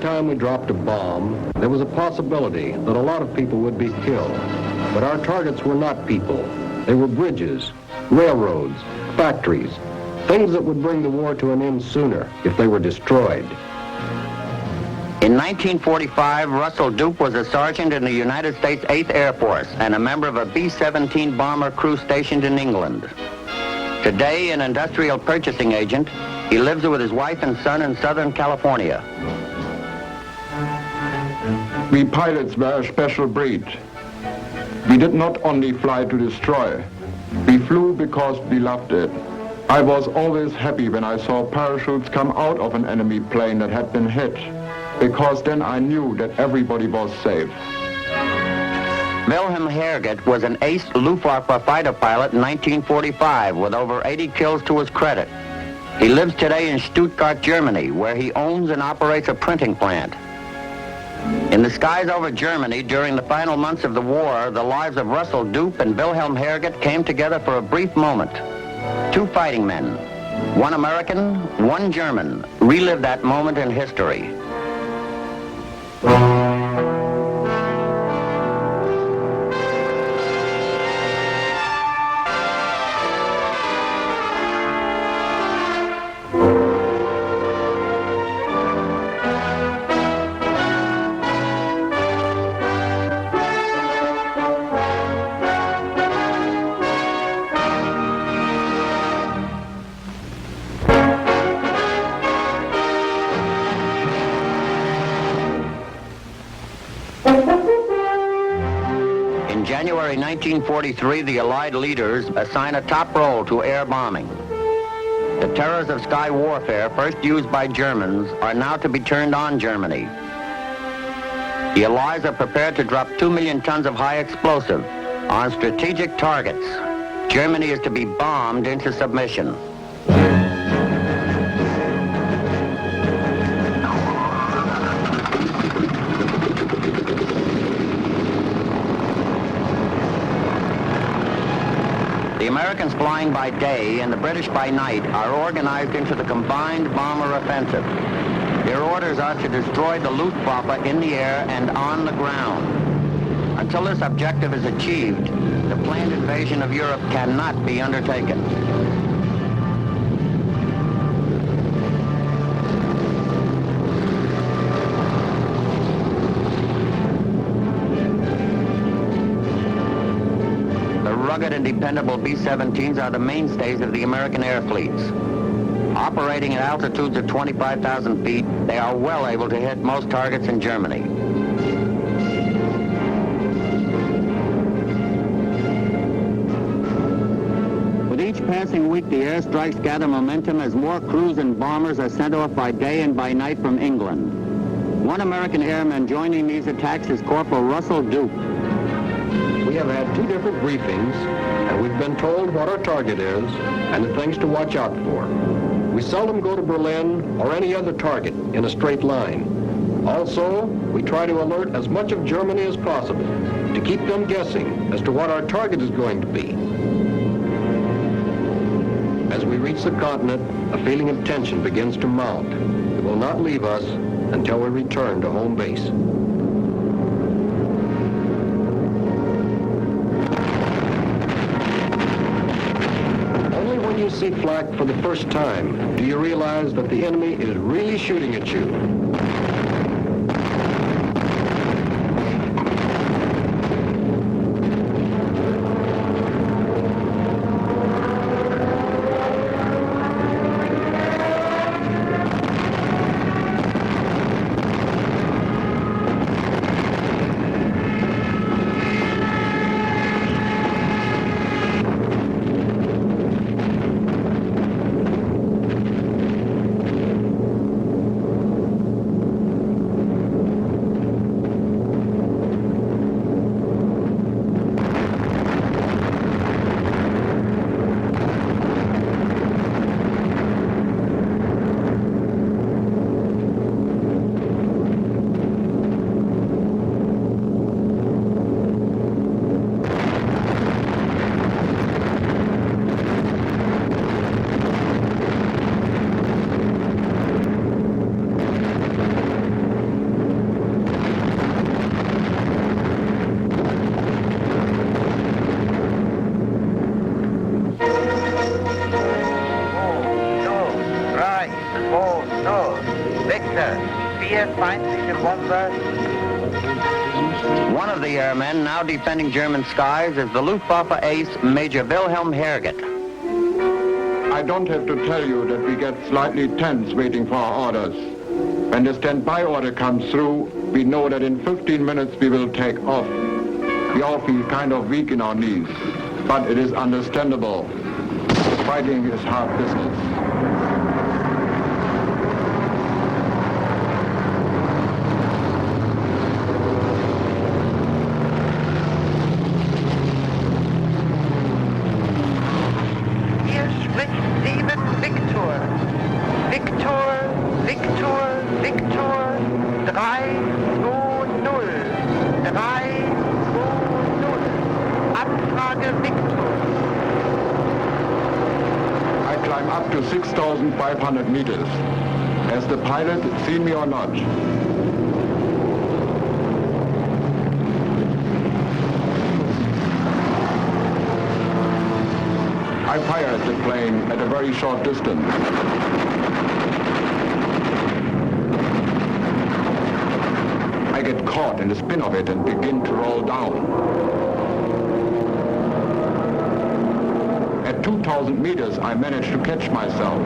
time we dropped a bomb, there was a possibility that a lot of people would be killed. But our targets were not people. They were bridges, railroads, factories, things that would bring the war to an end sooner if they were destroyed. In 1945, Russell Duke was a sergeant in the United States 8th Air Force and a member of a B-17 bomber crew stationed in England. Today, an industrial purchasing agent, he lives with his wife and son in Southern California. We pilots were a special breed. We did not only fly to destroy. We flew because we loved it. I was always happy when I saw parachutes come out of an enemy plane that had been hit, because then I knew that everybody was safe. Wilhelm Herget was an ace Luftwaffe fighter pilot in 1945 with over 80 kills to his credit. He lives today in Stuttgart, Germany, where he owns and operates a printing plant. In the skies over Germany during the final months of the war, the lives of Russell Duke and Wilhelm Herget came together for a brief moment. Two fighting men, one American, one German, relived that moment in history. In January 1943, the Allied leaders assign a top role to air bombing. The terrors of sky warfare, first used by Germans, are now to be turned on Germany. The Allies are prepared to drop 2 million tons of high explosive on strategic targets. Germany is to be bombed into submission. The Americans flying by day and the British by night are organized into the combined bomber offensive. Their orders are to destroy the Luftwaffe in the air and on the ground. Until this objective is achieved, the planned invasion of Europe cannot be undertaken. Rugged and dependable B-17s are the mainstays of the American air fleets. Operating at altitudes of 25,000 feet, they are well able to hit most targets in Germany. With each passing week, the airstrikes gather momentum as more crews and bombers are sent off by day and by night from England. One American airman joining these attacks is Corporal Russell Duke. We have had two different briefings, and we've been told what our target is and the things to watch out for. We seldom go to Berlin or any other target in a straight line. Also, we try to alert as much of Germany as possible to keep them guessing as to what our target is going to be. As we reach the continent, a feeling of tension begins to mount. It will not leave us until we return to home base. When you see flak for the first time, do you realize that the enemy is really shooting at you? Sir. feindliche Bomber. One of the airmen now defending German skies is the Luftwaffe ace, Major Wilhelm Herget. I don't have to tell you that we get slightly tense waiting for our orders. When the standby order comes through, we know that in 15 minutes we will take off. We all feel kind of weak in our knees, but it is understandable. Fighting is hard business. Hier spricht 7 Victor. Victor, Victor, Victor. 3, 2, 0. 3, 2, 0. Abfrage Victor. I climb up to 6,500 meters. Has the pilot seen me or not? I fire at the plane at a very short distance. I get caught in the spin of it and begin to roll down. At 2,000 meters, I manage to catch myself.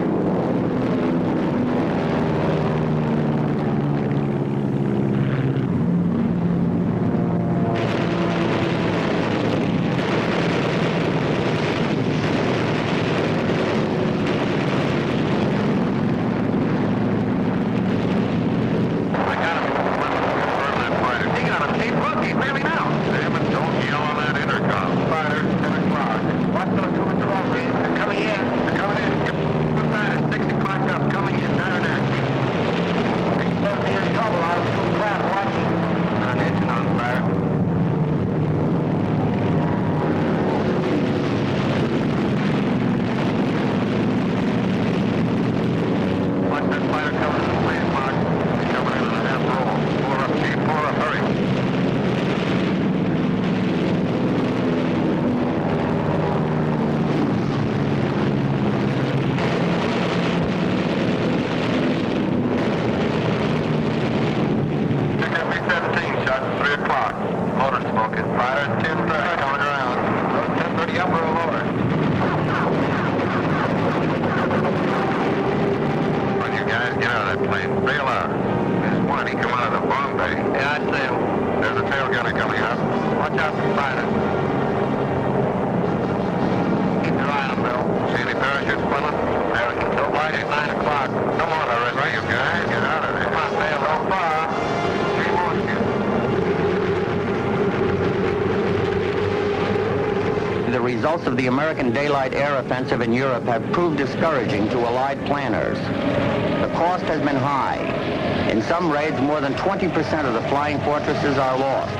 The results of the American daylight air offensive in Europe have proved discouraging to Allied planners. The cost has been high. In some raids, more than 20% of the flying fortresses are lost.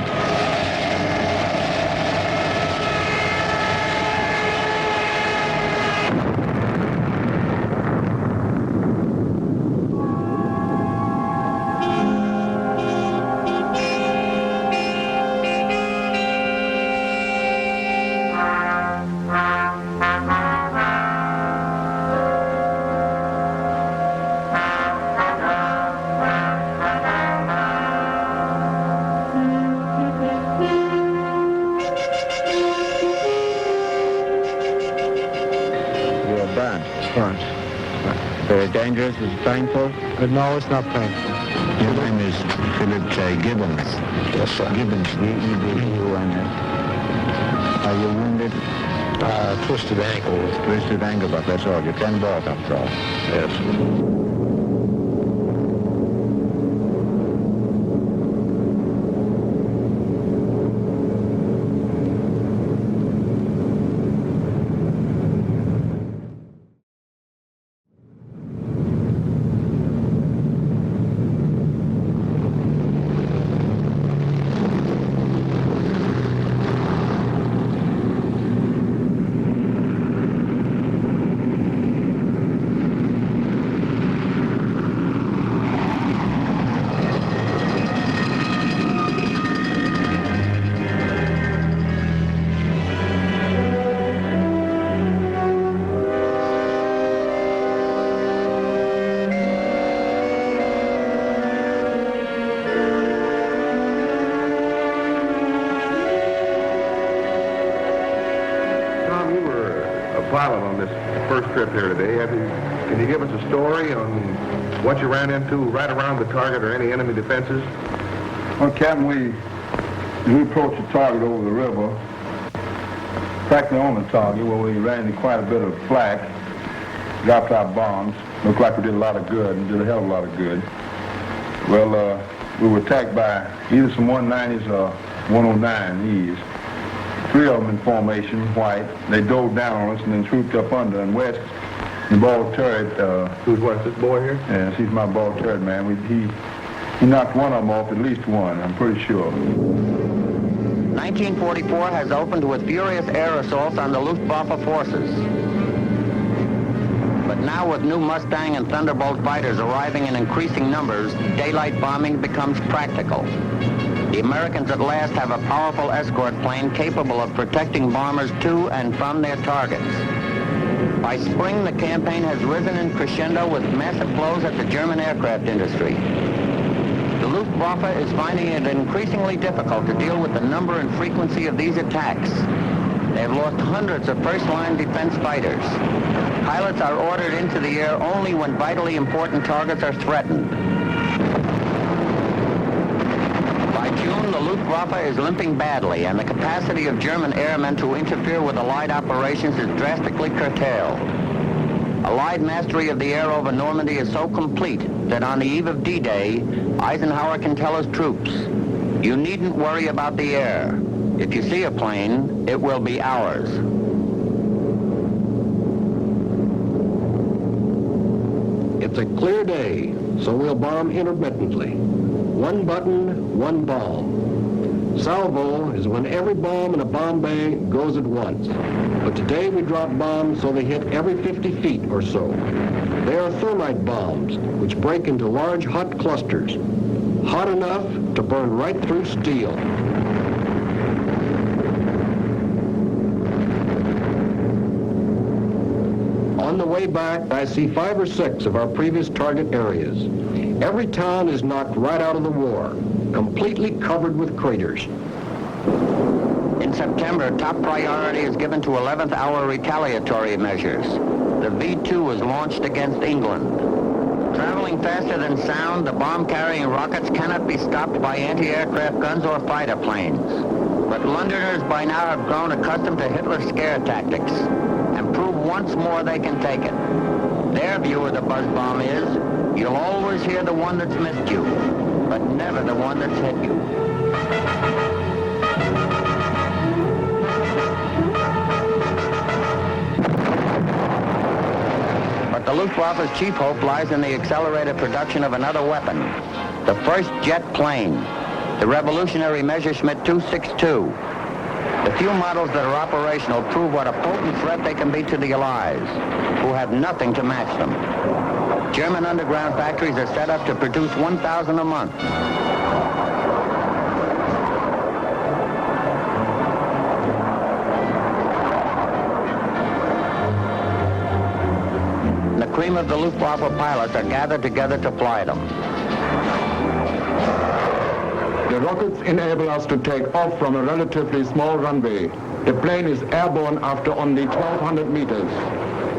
Very dangerous, it's painful? No, it's not painful. Your name is Philip J. Gibbons. Yes, sir. Gibbons, Are you wounded? Twisted ankle. Twisted ankle, but that's all. You can walk after all. Yes. pilot on this first trip here today. Can you give us a story on what you ran into right around the target or any enemy defenses? Well, Captain, we approached the target over the river, practically on the target, where we ran into quite a bit of flak, dropped our bombs. Looked like we did a lot of good, and did a hell of a lot of good. Well, we were attacked by either some 190s or 109Es. Three of them in formation, white. They dove down on us and then swooped up under. And West, the ball turret. Who's West, this boy here? Yes, he's my ball turret man. He knocked one of them off, at least one, I'm pretty sure. 1944 has opened with furious air assaults on the Luftwaffe forces. But now with new Mustang and Thunderbolt fighters arriving in increasing numbers, daylight bombing becomes practical. The Americans at last have a powerful escort plane capable of protecting bombers to and from their targets. By spring, the campaign has risen in crescendo with massive blows at the German aircraft industry. The Luftwaffe is finding it increasingly difficult to deal with the number and frequency of these attacks. They have lost hundreds of first-line defense fighters. Pilots are ordered into the air only when vitally important targets are threatened. By June, the Luftwaffe is limping badly, and the capacity of German airmen to interfere with Allied operations is drastically curtailed. Allied mastery of the air over Normandy is so complete that on the eve of D-Day, Eisenhower can tell his troops, "You needn't worry about the air. If you see a plane, it will be ours." It's a clear day, so we'll bomb intermittently. One button, one bomb. Salvo is when every bomb in a bomb bay goes at once. But today we drop bombs so they hit every 50 feet or so. They are thermite bombs, which break into large hot clusters, hot enough to burn right through steel. On the way back, I see 5 or 6 of our previous target areas. Every town is knocked right out of the war, completely covered with craters. In September, top priority is given to 11th hour retaliatory measures. The V-2 was launched against England. Traveling faster than sound, the bomb-carrying rockets cannot be stopped by anti-aircraft guns or fighter planes. But Londoners by now have grown accustomed to Hitler's scare tactics and prove once more they can take it. Their view of the buzz bomb is, you'll always hear the one that's missed you, but never the one that's hit you. But the Luftwaffe's chief hope lies in the accelerated production of another weapon, the first jet plane, the revolutionary Messerschmitt 262. The few models that are operational prove what a potent threat they can be to the Allies, who have nothing to match them. German underground factories are set up to produce 1,000 a month. The cream of the Luftwaffe pilots are gathered together to fly them. The rockets enable us to take off from a relatively small runway. The plane is airborne after only 1,200 meters,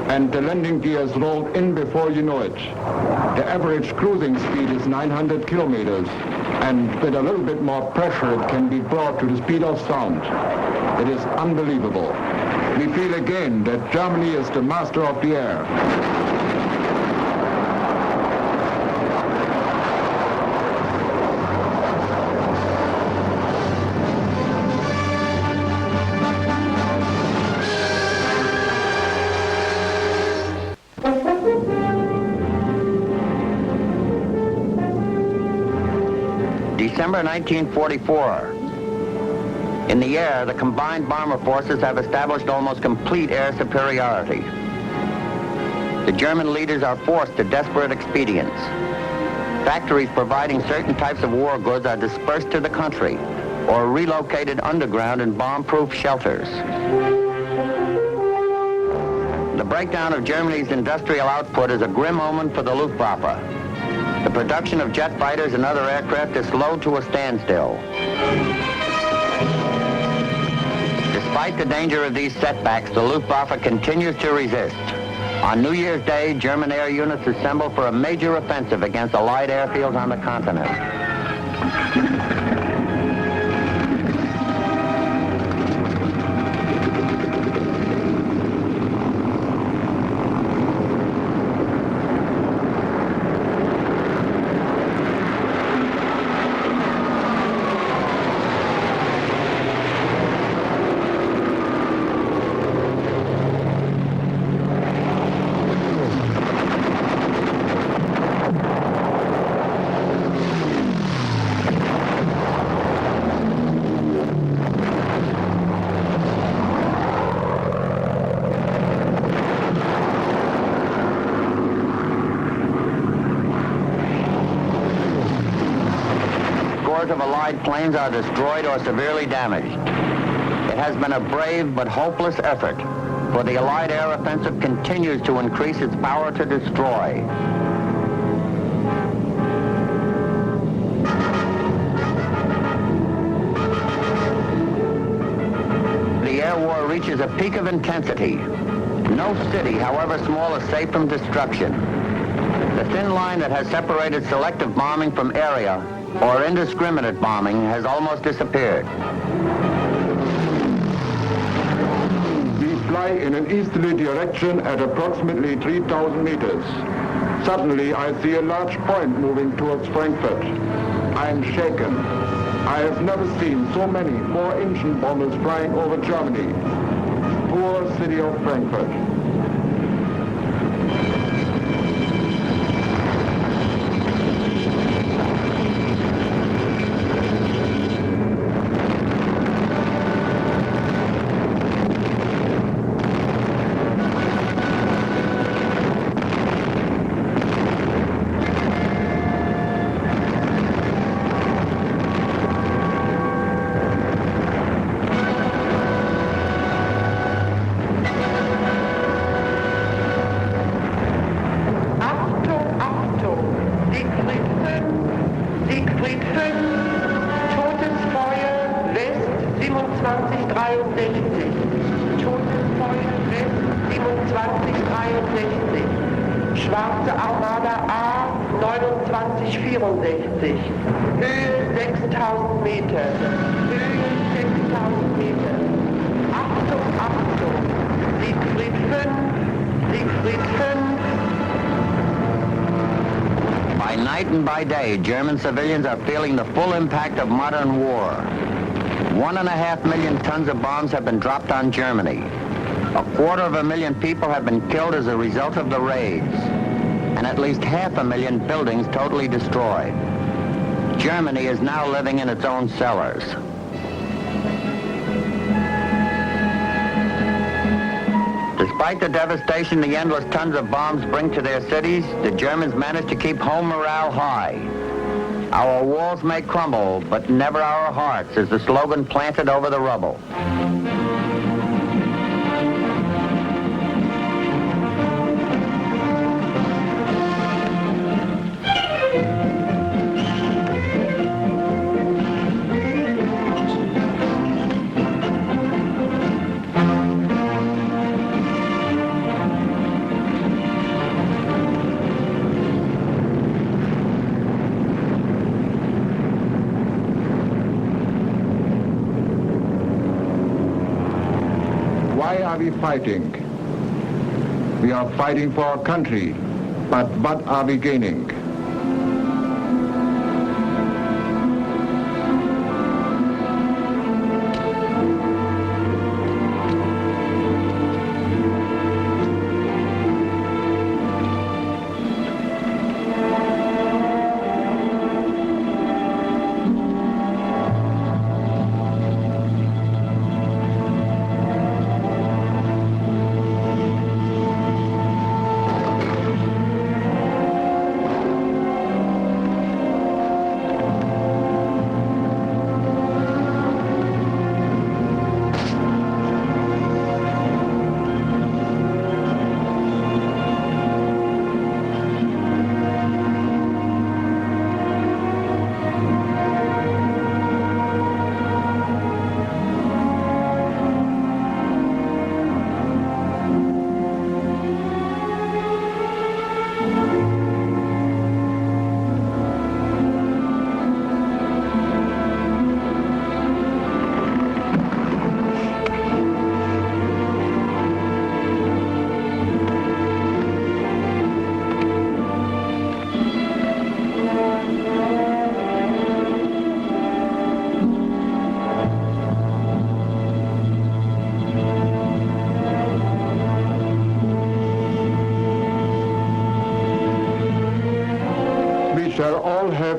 and the landing gears rolled in before you know it. The average cruising speed is 900 kilometers, and with a little bit more pressure, it can be brought to the speed of sound. It is unbelievable. We feel again that Germany is the master of the air. December 1944. In the air, the combined bomber forces have established almost complete air superiority. The German leaders are forced to desperate expedients. Factories providing certain types of war goods are dispersed to the country or relocated underground in bomb-proof shelters. The breakdown of Germany's industrial output is a grim omen for the Luftwaffe. The production of jet fighters and other aircraft is slowed to a standstill. Despite the danger of these setbacks, the Luftwaffe continues to resist. On New Year's Day, German air units assemble for a major offensive against Allied airfields on the continent. Of Allied planes are destroyed or severely damaged. It has been a brave but hopeless effort, for the Allied air offensive continues to increase its power to destroy. The air war reaches a peak of intensity. No city, however small, is safe from destruction. The thin line that has separated selective bombing from area or indiscriminate bombing has almost disappeared. We fly in an easterly direction at approximately 3,000 meters. Suddenly, I see a large point moving towards Frankfurt. I am shaken. I have never seen so many 4-engine bombers flying over Germany. Poor city of Frankfurt. Schwarze Armada A 2964, Höhe 6000 Meter, Höhe 6000 Meter. Achtung, Achtung, Siegfried 5, Siegfried 5. By night and by day, German civilians are feeling the full impact of modern war. 1.5 million tons of bombs have been dropped on Germany. 250,000 people have been killed as a result of the raids, and at least 500,000 buildings totally destroyed. Germany is now living in its own cellars. Despite the devastation the endless tons of bombs bring to their cities, the Germans manage to keep home morale high. Our walls may crumble, but never our hearts, is the slogan planted over the rubble. Why are we fighting? We are fighting for our country, but what are we gaining?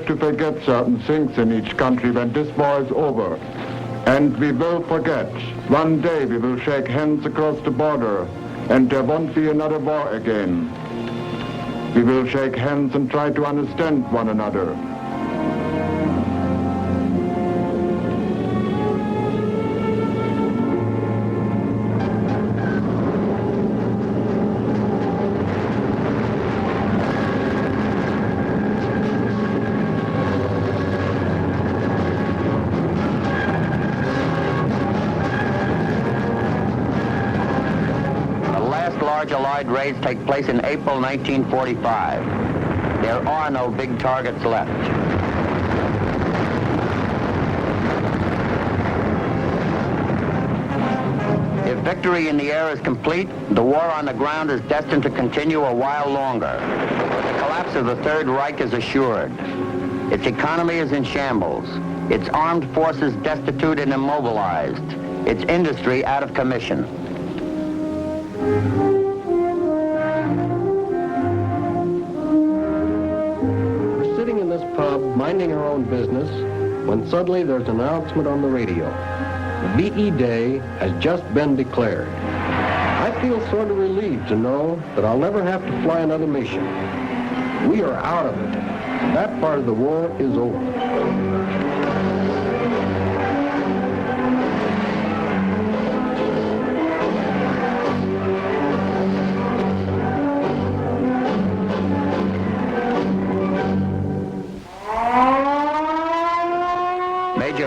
have to forget certain things in each country when this war is over. And we will forget. One day we will shake hands across the border, and there won't be another war again. We will shake hands and try to understand one another. Allied raids take place in April 1945. There are no big targets left. If victory in the air is complete, the war on the ground is destined to continue a while longer. The collapse of the Third Reich is assured. Its economy is in shambles. Its armed forces destitute and immobilized. Its industry out of commission. Minding our own business, when suddenly there's an announcement on the radio. The VE Day has just been declared. I feel sort of relieved to know that I'll never have to fly another mission. We are out of it. That part of the war is over.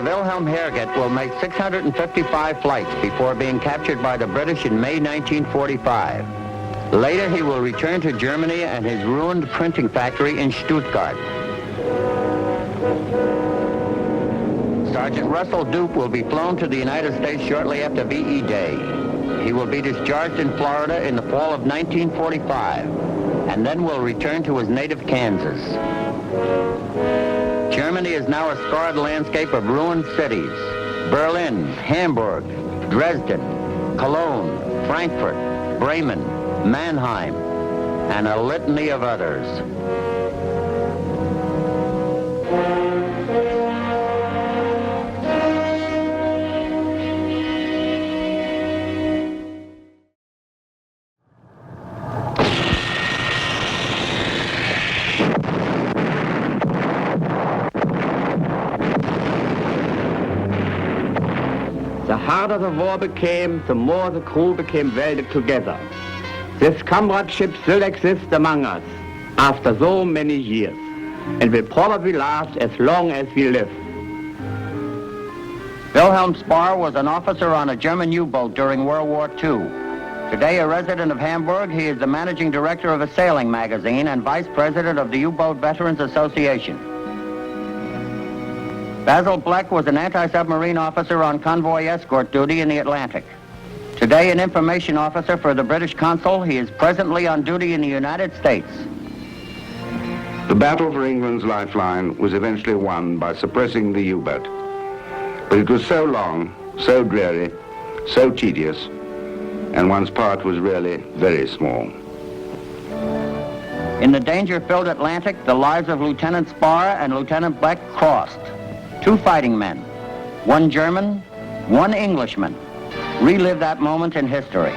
Wilhelm Herget will make 655 flights before being captured by the British in May 1945. Later, he will return to Germany and his ruined printing factory in Stuttgart. Sergeant Russell Duke will be flown to the United States shortly after VE Day. He will be discharged in Florida in the fall of 1945, and then will return to his native Kansas. Germany is now a scarred landscape of ruined cities. Berlin, Hamburg, Dresden, Cologne, Frankfurt, Bremen, Mannheim, and a litany of others. The harder the war became, the more the crew became welded together. This comradeship still exists among us after so many years and will probably last as long as we live. Wilhelm Spar was an officer on a German U-boat during World War II. Today a resident of Hamburg, he is the managing director of a sailing magazine and vice president of the U-Boat Veterans Association. Basil Bleck was an anti-submarine officer on convoy escort duty in the Atlantic. Today an information officer for the British consul, he is presently on duty in the United States. The battle for England's lifeline was eventually won by suppressing the U-boat. But it was so long, so dreary, so tedious, and one's part was really very small. In the danger-filled Atlantic, the lives of Lieutenant Spar and Lieutenant Bleck crossed. Two fighting men, one German, one Englishman. Relive that moment in history.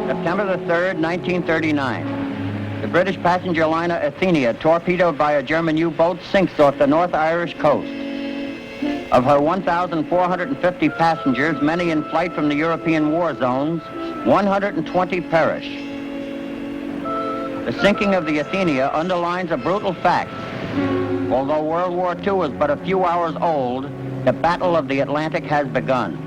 September the 3rd, 1939. The British passenger liner Athenia, torpedoed by a German U-boat, sinks off the North Irish coast. Of her 1,450 passengers, many in flight from the European war zones, 120 perish. The sinking of the Athenia underlines a brutal fact. Although World War II is but a few hours old, the Battle of the Atlantic has begun.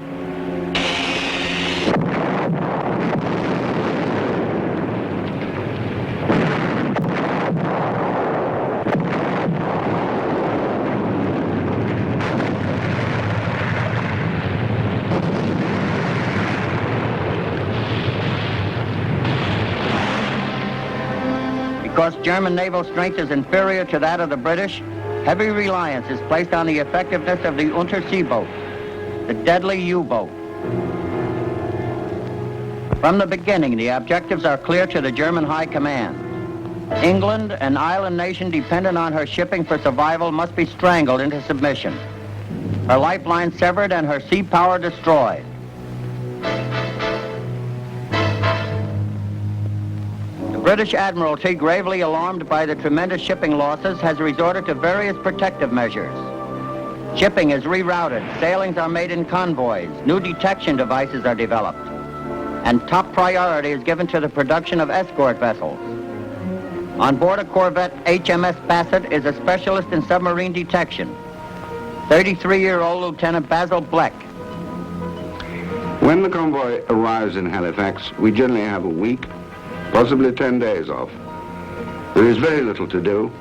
Because German naval strength is inferior to that of the British, heavy reliance is placed on the effectiveness of the Unterseeboot. the deadly U-boat. From the beginning, the objectives are clear to the German High Command. England, an island nation dependent on her shipping for survival, must be strangled into submission. Her lifeline severed and her sea power destroyed. The British Admiralty, gravely alarmed by the tremendous shipping losses, has resorted to various protective measures. Shipping is rerouted, sailings are made in convoys, new detection devices are developed, and top priority is given to the production of escort vessels. On board a corvette, HMS Bassett is a specialist in submarine detection. 33-year-old Lieutenant Basil Bleck. When the convoy arrives in Halifax, we generally have a week, possibly 10 days off. There is very little to do.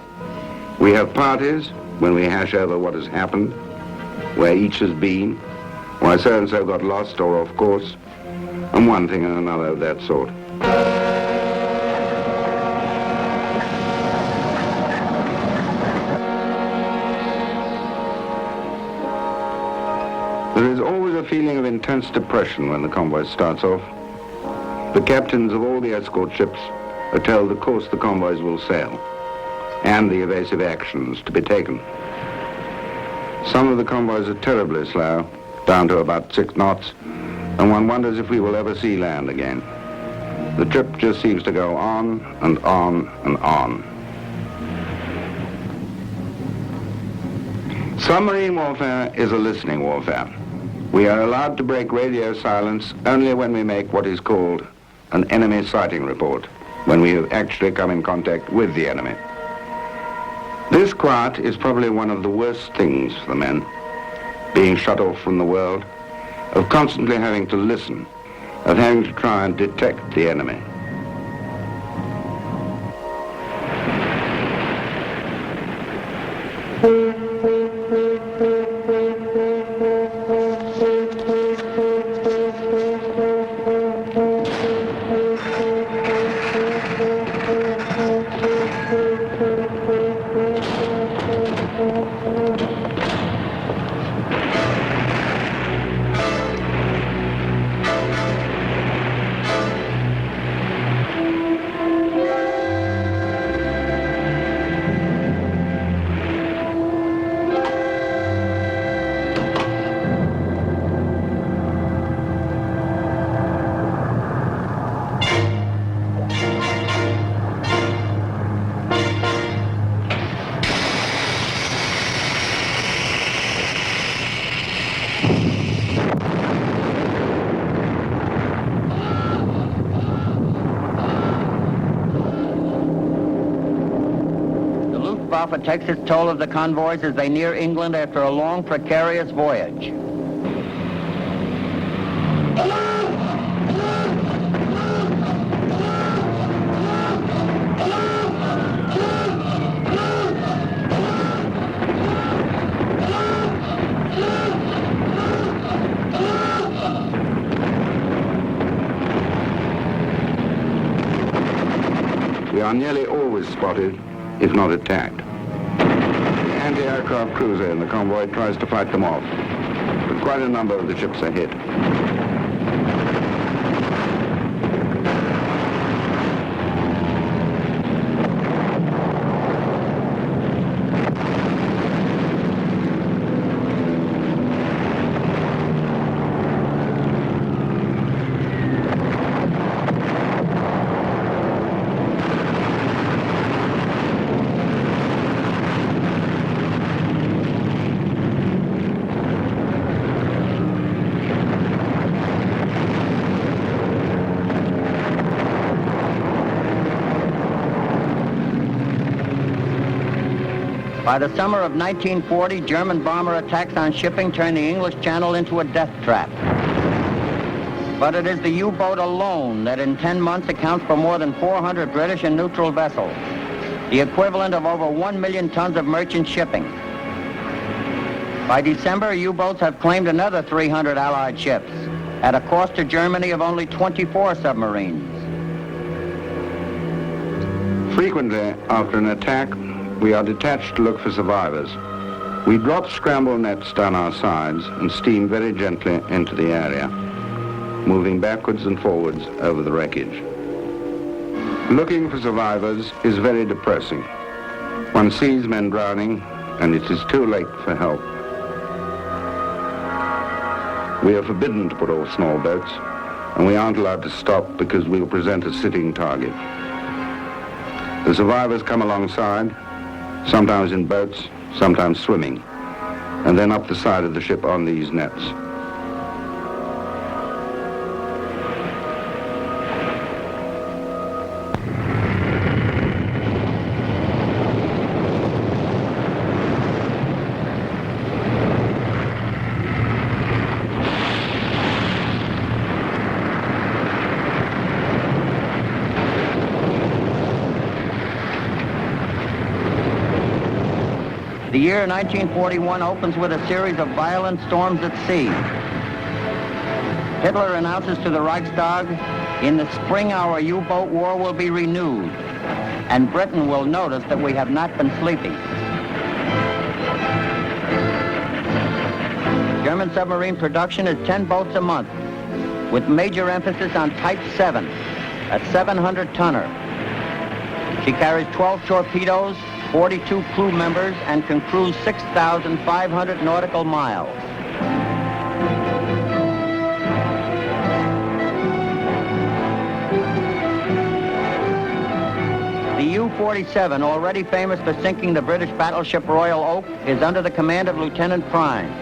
We have parties when we hash over what has happened, where each has been, why so-and-so got lost or off course, and one thing and another of that sort. There is always a feeling of intense depression when the convoy starts off. The captains of all the escort ships are told the course the convoys will sail and the evasive actions to be taken. Some of the convoys are terribly slow, down to about 6 knots, and one wonders if we will ever see land again. The trip just seems to go on and on and on. Submarine warfare is a listening warfare. We are allowed to break radio silence only when we make what is called an enemy sighting report, when we have actually come in contact with the enemy. This quiet is probably one of the worst things for the men, being shut off from the world, of constantly having to listen, of having to try and detect the enemy. Luftwaffe takes its toll of the convoys as they near England after a long, precarious voyage. We are nearly always spotted, if not attacked. The anti-aircraft cruiser in the convoy tries to fight them off, but quite a number of the ships are hit. By the summer of 1940, German bomber attacks on shipping turned the English Channel into a death trap. But it is the U-boat alone that in 10 months accounts for more than 400 British and neutral vessels, the equivalent of over 1 million tons of merchant shipping. By December, U-boats have claimed another 300 Allied ships at a cost to Germany of only 24 submarines. Frequently, after an attack, we are detached to look for survivors. We drop scramble nets down our sides and steam very gently into the area, moving backwards and forwards over the wreckage. Looking for survivors is very depressing. One sees men drowning, and it is too late for help. We are forbidden to put off small boats, and we aren't allowed to stop because we'll present a sitting target. The survivors come alongside, sometimes in boats, sometimes swimming, and then up the side of the ship on these nets. The year 1941 opens with a series of violent storms at sea. Hitler announces to the Reichstag, in the spring our U-boat war will be renewed, and Britain will notice that we have not been sleeping. German submarine production is 10 boats a month, with major emphasis on Type 7, a 700-tonner. She carries 12 torpedoes, 42 crew members, and can cruise 6,500 nautical miles. The U-47, already famous for sinking the British battleship Royal Oak, is under the command of Lieutenant Prime.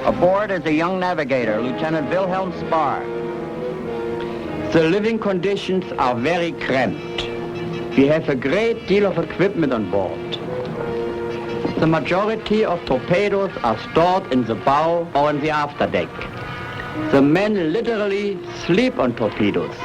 Aboard is a young navigator, Lieutenant Wilhelm Spar. The living conditions are very cramped. We have a great deal of equipment on board. The majority of torpedoes are stored in the bow or in the afterdeck. The men literally sleep on torpedoes.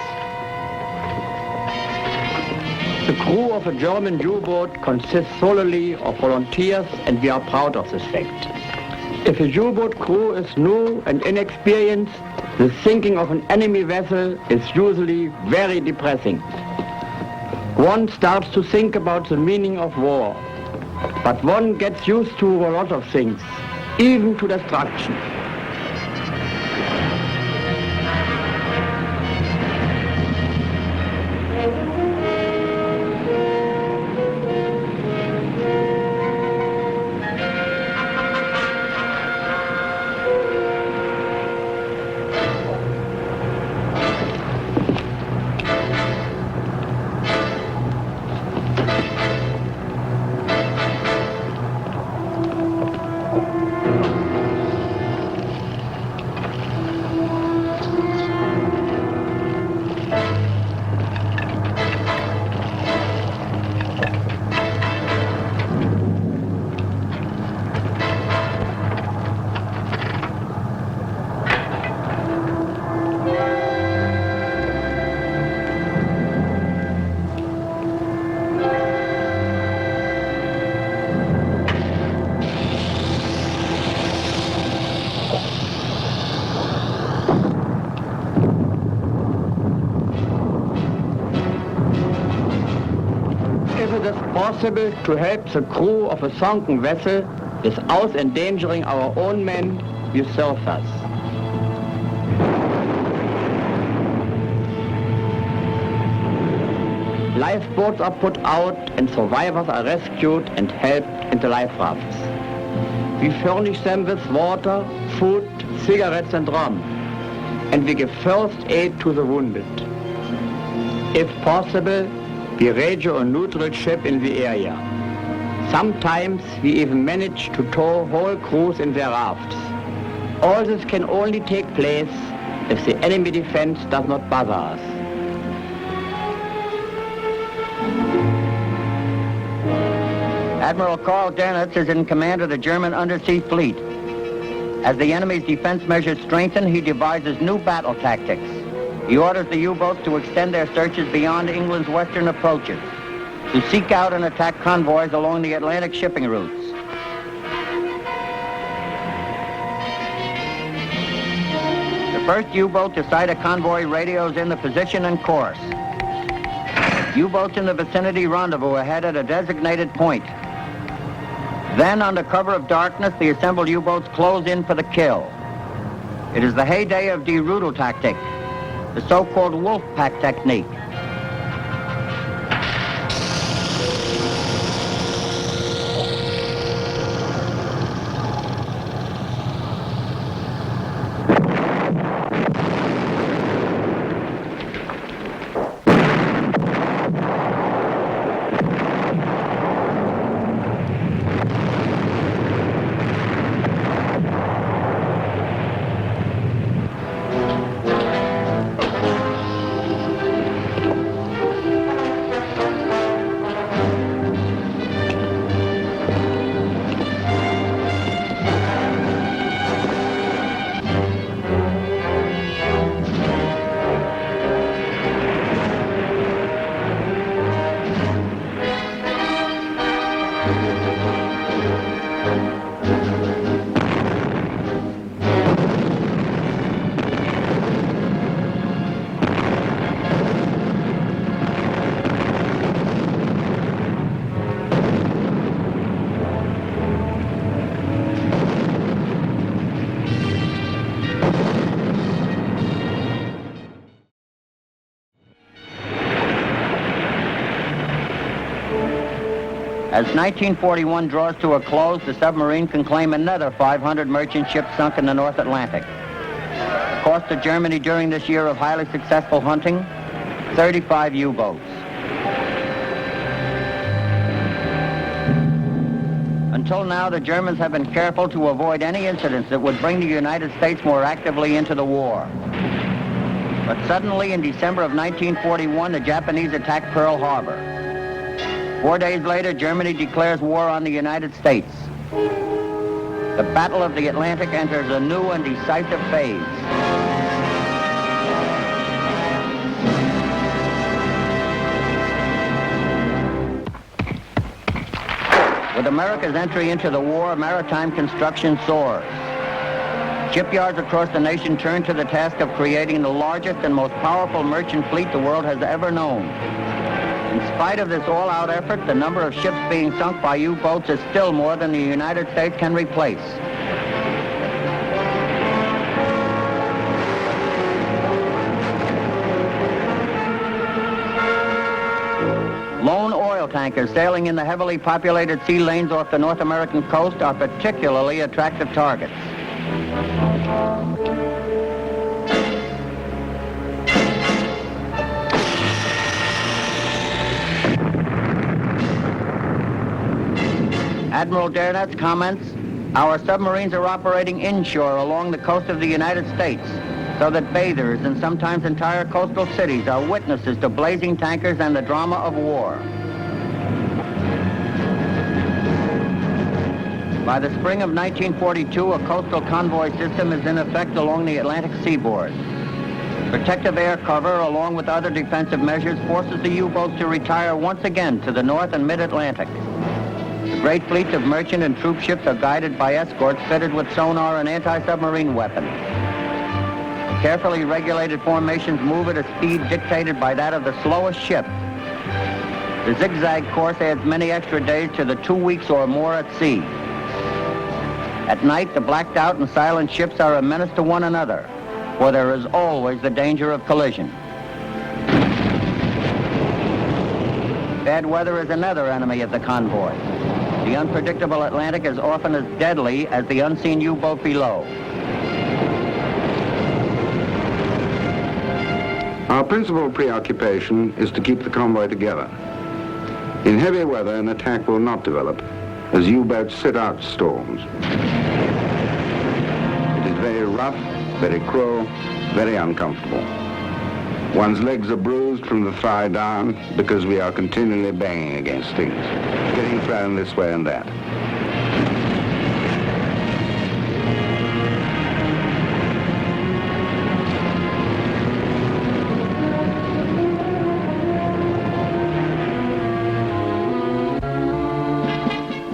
The crew of a German U-boat consists solely of volunteers, and we are proud of this fact. If a U-boat crew is new and inexperienced, the sinking of an enemy vessel is usually very depressing. One starts to think about the meaning of war, but one gets used to a lot of things, even to destruction. Possible to help the crew of a sunken vessel without endangering our own men, we serve us. Lifeboats are put out and survivors are rescued and helped into life rafts. We furnish them with water, food, cigarettes and rum, and we give first aid to the wounded. If possible, we radio a neutral ship in the area. Sometimes we even manage to tow whole crews in their rafts. All this can only take place if the enemy defense does not bother us. Admiral Karl Dönitz is in command of the German undersea fleet. As the enemy's defense measures strengthen, he devises new battle tactics. He orders the U-boats to extend their searches beyond England's western approaches, to seek out and attack convoys along the Atlantic shipping routes. The first U-boat to sight a convoy radios in the position and course. U-boats in the vicinity rendezvous ahead at a designated point. Then, under cover of darkness, the assembled U-boats close in for the kill. It is the heyday of die Rudel tactic, the so-called wolf pack technique. As 1941 draws to a close, the submarine can claim another 500 merchant ships sunk in the North Atlantic. The cost to Germany during this year of highly successful hunting, 35 U-boats. Until now, the Germans have been careful to avoid any incidents that would bring the United States more actively into the war. But suddenly, in December of 1941, the Japanese attacked Pearl Harbor. 4 days later, Germany declares war on the United States. The Battle of the Atlantic enters a new and decisive phase. With America's entry into the war, maritime construction soars. Shipyards across the nation turn to the task of creating the largest and most powerful merchant fleet the world has ever known. In spite of this all-out effort, the number of ships being sunk by U-boats is still more than the United States can replace. Lone oil tankers sailing in the heavily populated sea lanes off the North American coast are particularly attractive targets. Admiral Dernatz comments, "Our submarines are operating inshore along the coast of the United States, so that bathers and sometimes entire coastal cities are witnesses to blazing tankers and the drama of war." By the spring of 1942, a coastal convoy system is in effect along the Atlantic seaboard. Protective air cover, along with other defensive measures, forces the U-boats to retire once again to the North and Mid-Atlantic. The great fleets of merchant and troop ships are guided by escorts fitted with sonar and anti-submarine weapons. Carefully regulated formations move at a speed dictated by that of the slowest ship. The zigzag course adds many extra days to the 2 weeks or more at sea. At night, the blacked out and silent ships are a menace to one another, for there is always the danger of collision. Bad weather is another enemy of the convoy. The unpredictable Atlantic is often as deadly as the unseen U-boat below. Our principal preoccupation is to keep the convoy together. In heavy weather, an attack will not develop, as U-boats sit out storms. It is very rough, very cruel, very uncomfortable. One's legs are bruised from the thigh down because we are continually banging against things, getting thrown this way and that.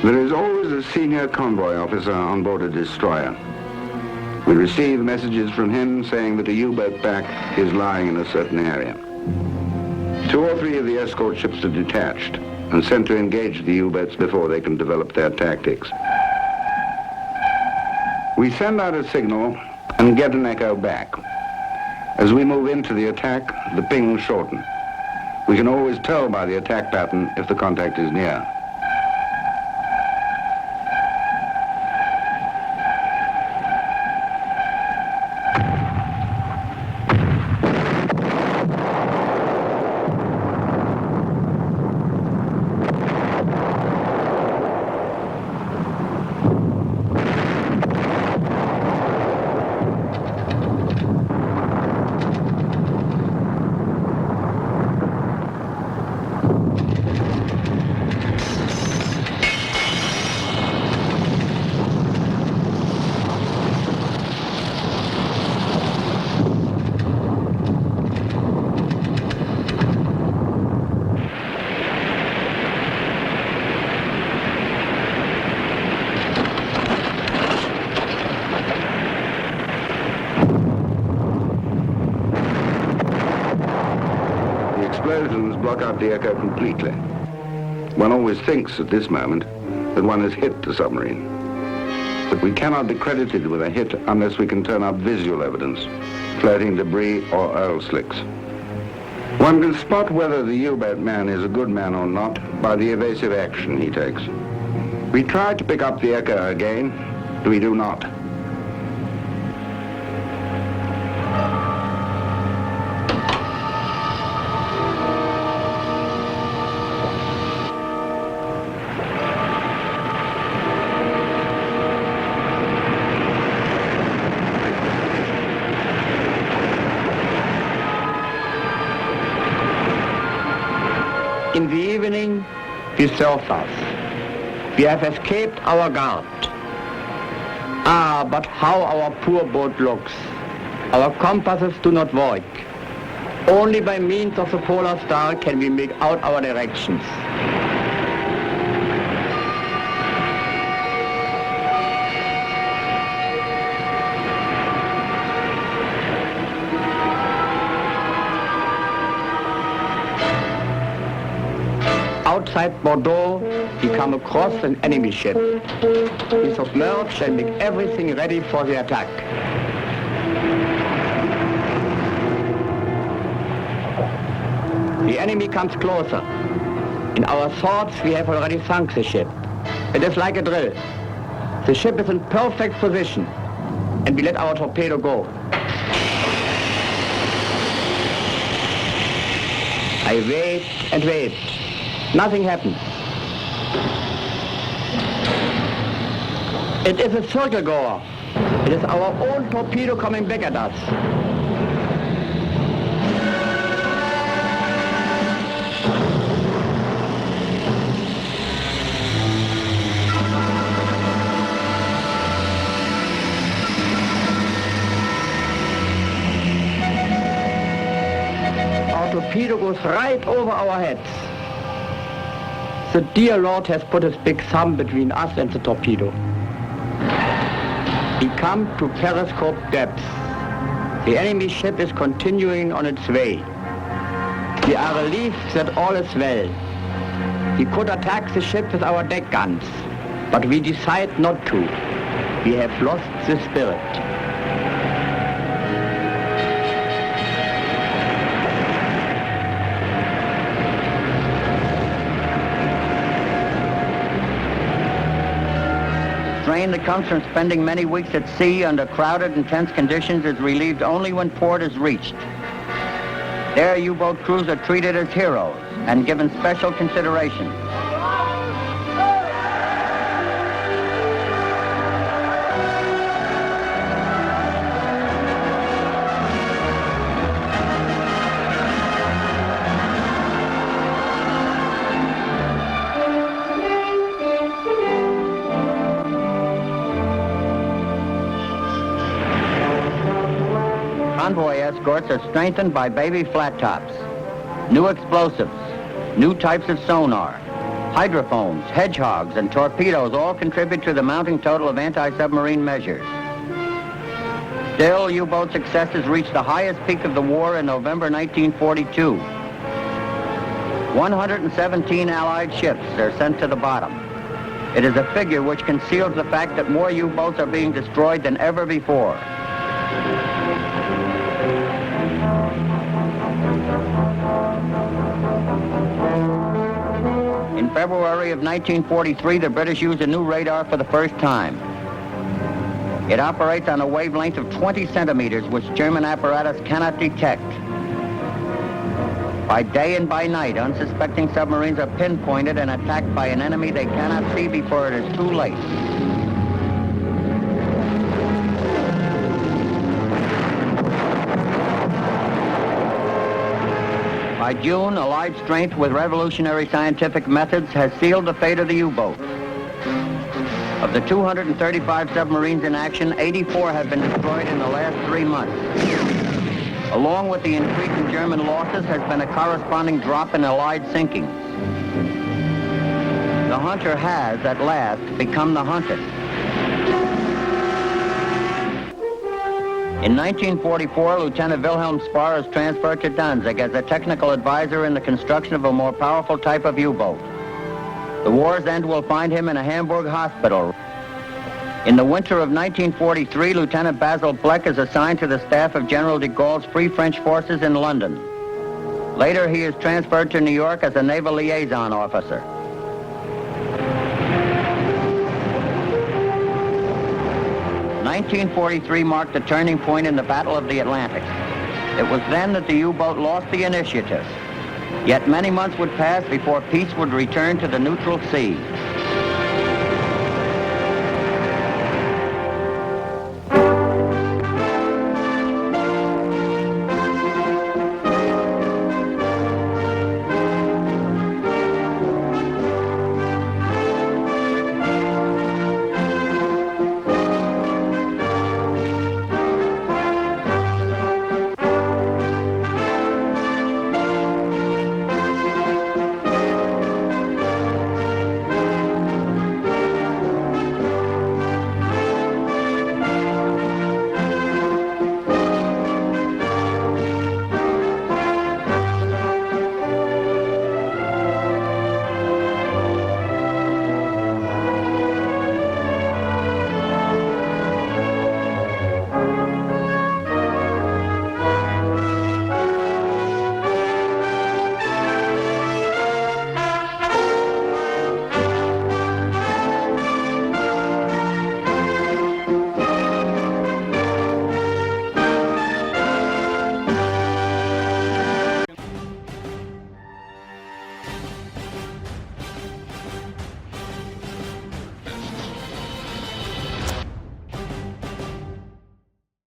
There is always a senior convoy officer on board a destroyer. We receive messages from him saying that a U-boat pack is lying in a certain area. 2 or 3 of the escort ships are detached, and sent to engage the U-boats before they can develop their tactics. We send out a signal and get an echo back. As we move into the attack, the pings shorten. We can always tell by the attack pattern if the contact is near. Explosions block out the echo completely. One always thinks at this moment that one has hit the submarine. But we cannot be credited with a hit unless we can turn up visual evidence, floating debris or oil slicks. One can spot whether the U-boat man is a good man or not by the evasive action he takes. We try to pick up the echo again, but we do not. In the evening, we surface. We have escaped our guard. Ah, but how our poor boat looks. Our compasses do not work. Only by means of the polar star can we make out our directions. Outside Bordeaux, we come across an enemy ship. We submerge and make everything ready for the attack. The enemy comes closer. In our thoughts, we have already sunk the ship. It is like a drill. The ship is in perfect position, and we let our torpedo go. I wait and wait. Nothing happens. It is a circle goer. It is our own torpedo coming back at us. Our torpedo goes right over our heads. The dear Lord has put his big thumb between us and the torpedo. We come to periscope depth. The enemy ship is continuing on its way. We are relieved that all is well. We could attack the ship with our deck guns, but we decide not to. We have lost the spirit. Strain that comes from spending many weeks at sea under crowded and tense conditions is relieved only when port is reached. There, U-boat crews are treated as heroes and given special consideration. Convoy escorts are strengthened by baby flat tops, new explosives, new types of sonar, hydrophones, hedgehogs, and torpedoes all contribute to the mounting total of anti-submarine measures. Still, U-boat successes reached the highest peak of the war in November 1942. 117 Allied ships are sent to the bottom. It is a figure which conceals the fact that more U-boats are being destroyed than ever before. In February of 1943, the British used a new radar for the first time. It operates on a wavelength of 20 centimeters, which German apparatus cannot detect. By day and by night, unsuspecting submarines are pinpointed and attacked by an enemy they cannot see before it is too late. By June, Allied strength with revolutionary scientific methods has sealed the fate of the U-boat. Of the 235 submarines in action, 84 have been destroyed in the last 3 months. Along with the increase in German losses has been a corresponding drop in Allied sinking. The hunter has, at last, become the hunted. In 1944, Lieutenant Wilhelm Spar is transferred to Danzig as a technical advisor in the construction of a more powerful type of U-boat. The war's end will find him in a Hamburg hospital. In the winter of 1943, Lieutenant Basil Bleck is assigned to the staff of General de Gaulle's Free French Forces in London. Later, he is transferred to New York as a naval liaison officer. (1943) marked a turning point in the Battle of the Atlantic. It was then that the U-boat lost the initiative. Yet many months would pass before peace would return to the neutral sea.